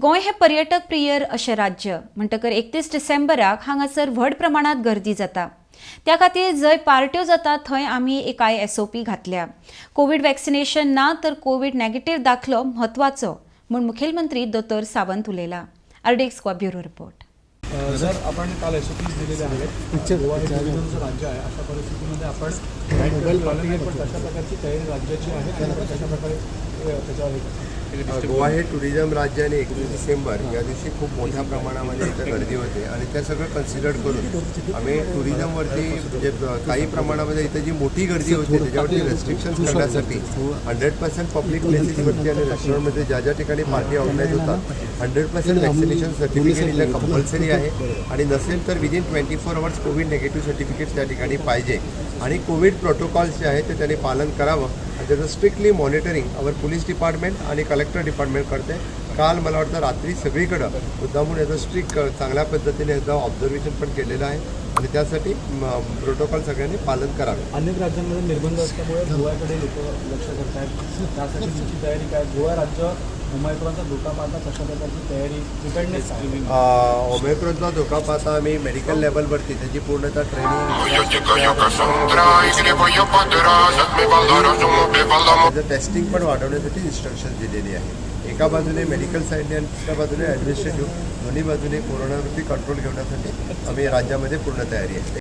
गोंय हे पर्यटक प्रिय अशें राज्य म्हणटकर 31 डिसेंबराक हांगासर व्हड प्रमाणात गर्दी जाता। त्या खातीर जंय पार्ट्यो जातात थंय आमी कांय SOP घातल्या। कोविड वॅक्सिनेशन ना तर कोविड नेगेटिव्ह दाखलो म्हत्वाचो म्हूण मुखेलमंत्री दोतोर सावंत उलयला। RDX bureau report. सर, आपण काल SOPs दिलेले आहेत। गोवा हे टुरिझमचं राज्य आहे, अशा परिस्थितीमध्ये आपण मोबाईल पालन पण तशा प्रकारची तयारी राज्याची आहे आणि कशा प्रकारे त्याच्यावर गोवा हे टुरिझम राज्य आणि 31 डिसेंबर या दिवशी खूप मोठ्या प्रमाणामध्ये इथं गर्दी होते आणि त्या सगळं कन्सिडर करून आम्ही टुरिझमवरती म्हणजे काही प्रमाणामध्ये इथं जी मोठी गर्दी होते त्याच्यावरती रेस्ट्रिक्शन्स करण्यासाठी 100% पब्लिक प्लेसेसवरती आणि रेस्टॉरंटमध्ये ज्या ज्या ठिकाणी पार्टी ऑर्गनाईज होतात 100% वॅक्सिनेशन सर्टिफिकेट इथं कंपल्सरी आहे आणि नसेल तर within 24 hours Covid negative certificate त्या ठिकाणी पाहिजे आणि कोविड प्रोटोकॉल्स जे आहेत ते त्यांनी पालन करावं आणि त्याचं स्ट्रिक्टली मॉनिटरिंग आवर पोलीस डिपार्टमेंट आणि कलेक्टर डिपार्टमेंट करते। काल मला वाटतं रात्री सगळीकडं मुद्दामून याचं स्ट्रिक्ट चांगल्या पद्धतीने याचं ऑब्झर्वेशन पण केलेलं आहे आणि त्यासाठी प्रोटोकॉल सगळ्यांनी पालन करावे। अनेक राज्यांमध्ये निर्बंध असल्यामुळे गोव्याकडे लोक लक्ष करत आहेत, त्यासाठी तुमची तयारी काय? गोवा राज्य ओमायक्रॉनचा धोका पाहता कशा प्रकारची तयारी प्रिपेअर्डनेस ओमायक्रॉनचा धोका पाहता आम्ही मेडिकल लेवलवरती त्याची पूर्णतः ट्रेनिंग टेस्टिंग पण वाढवण्यासाठी इन्स्ट्रक्शन दिलेली आहे। एका बाजूने मेडिकल साईडने आणि दुसऱ्या बाजूने ॲडमिनिस्ट्रेटिव्ह दोन्ही बाजूने कोरोनावरती कंट्रोल ठेवण्यासाठी आम्ही राज्यामध्ये पूर्ण तयारी आहे।